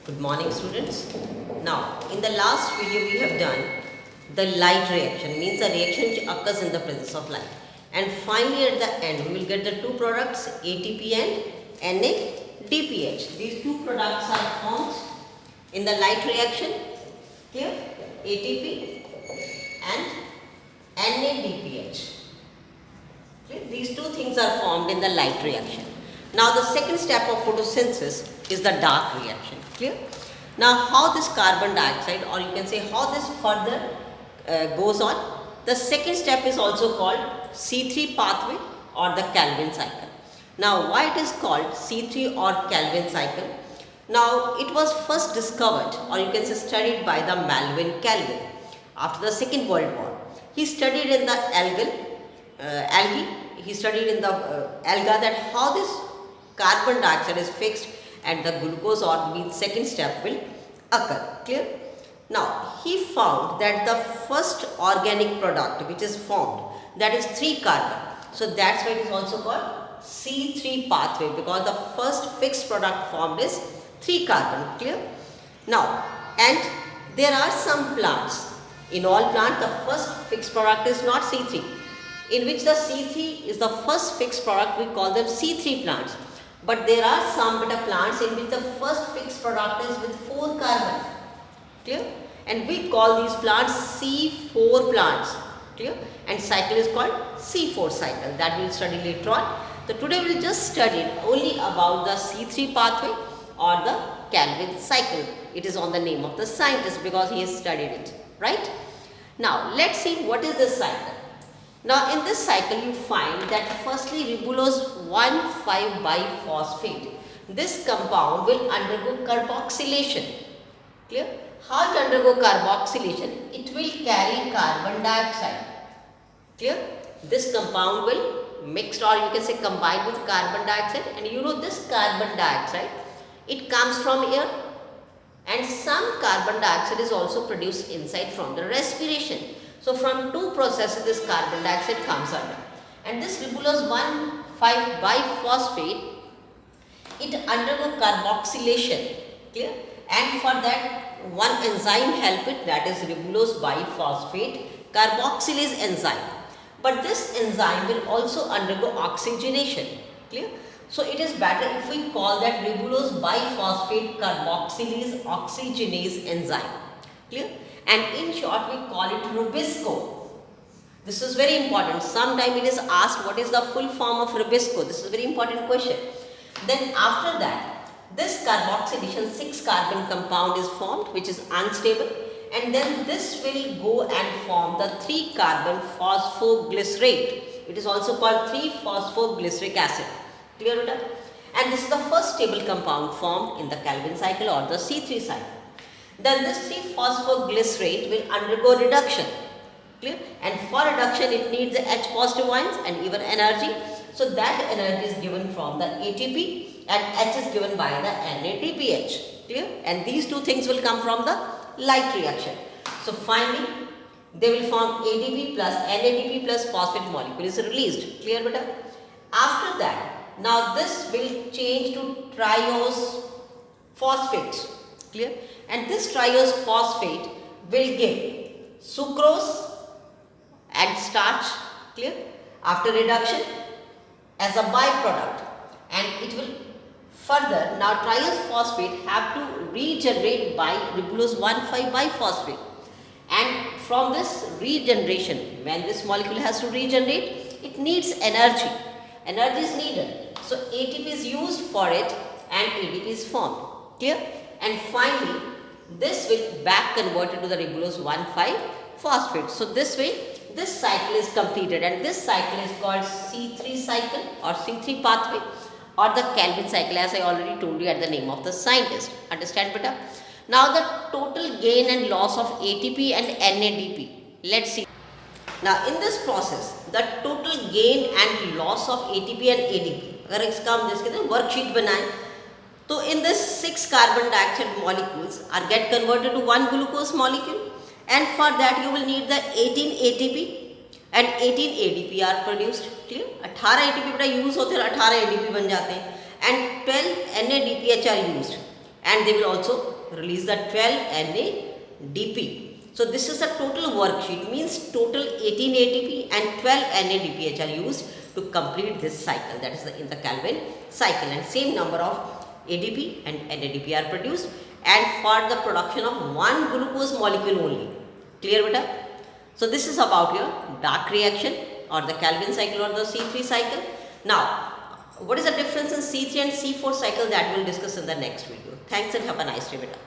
Good morning, students. Now, in the last video we have done the light reaction, means the reaction which occurs in the presence of light. And finally at the end we will get the two products ATP and NADPH. These two products are formed in the light reaction. Clear? ATP and NADPH. Okay? These two things are formed in the light reaction. Now the second step of photosynthesis is the dark reaction. Clear? Now how this carbon dioxide, or you can say how this further goes on. The second step is also called C3 pathway or the Calvin cycle. Now why it is called C3 or Calvin cycle? Now it was first discovered, or you can say studied, by the Melvin Calvin after the Second World War. He studied in the algae. He studied in the alga that how this carbon dioxide is fixed and the glucose, or means second step, will occur. Clear? Now he found that the first organic product which is formed, that is 3 carbon. So that's why it is also called C3 pathway, because the first fixed product formed is 3 carbon. Clear? Now, and there are some plants. In all plants the first fixed product is not C3. In which the C3 is the first fixed product, we call them C3 plants. But there are some beta plants in which the first fixed product is with 4 carbon. Clear? And we call these plants C4 plants. Clear? And cycle is called C4 cycle. That we will study later on. So today we will just study only about the C3 pathway or the Calvin cycle. It is on the name of the scientist because he has studied it. Right? Now let's see what is this cycle. Now in this cycle you find that firstly ribulose 1,5-biphosphate. This compound will undergo carboxylation. Clear? How it undergo carboxylation? It will carry carbon dioxide. Clear? This compound will mix, or you can say combine with carbon dioxide, and you know this carbon dioxide, it comes from air, and some carbon dioxide is also produced inside from the respiration. So from two processes this carbon dioxide comes under, and this ribulose 1,5-biphosphate, it undergo carboxylation. Clear? And for that one enzyme help it, that is ribulose biphosphate carboxylase enzyme. But this enzyme will also undergo oxygenation. Clear? So it is better if we call that ribulose biphosphate carboxylase oxygenase enzyme. Clear? And in short we call it Rubisco. This is very important. Sometime it is asked what is the full form of Rubisco. This is a very important question. Then after that, this carboxylation 6 carbon compound is formed, which is unstable, and then this will go and form the 3 carbon phosphoglycerate. It is also called 3-phosphoglyceric acid. Clear it up? And this is the first stable compound formed in the Calvin cycle or the C3 cycle. Then this 3-phosphoglycerate will undergo reduction. Clear? And for reduction it needs the H positive ions and even energy. So that energy is given from the ATP and H is given by the NADPH. Clear? And these two things will come from the light reaction. So finally they will form ADP plus NADP plus phosphate molecule is released. Clear beta? After that, now this will change to triose phosphate. Clear? And this triose phosphate will give sucrose and starch. Clear? After reduction as a byproduct, and it will further, now triose phosphate have to regenerate by ribulose 1,5-biphosphate, and from this regeneration, when this molecule has to regenerate, it needs energy. Energy is needed, so ATP is used for it and ADP is formed. Clear? And finally this will back converted to the ribulose 1,5-phosphate. So this way this cycle is completed, and this cycle is called C3 cycle or C3 pathway or the Calvin cycle, as I already told you at the name of the scientist. Understand beta? Now the total gain and loss of ATP and NADP. Let's see. Now in this process the total gain and loss of ATP and ADP, अगर इसका हम जैसे worksheet बनाएं, तो in this 6 carbon dioxide molecules are get converted to 1 glucose molecule, and for that you will need the 18 ATP and 18 ADP are produced. Clear? 18 ATP बेटा use होते हैं, 18 ADP बन जाते हैं, and 12 NADPH are used. and they will also release the 12 NADP. So this is the total worksheet, means total 18 ATP and 12 NADPH are used to complete this cycle, that is in the Calvin cycle, and same number of ADP and NADP are produced, and for the production of one glucose molecule only. Clear beta? So this is about your dark reaction or the Calvin cycle or the C3 cycle. Now, what is the difference in C3 and C4 cycle, that we will discuss in the next video. Thanks and have a nice day beta.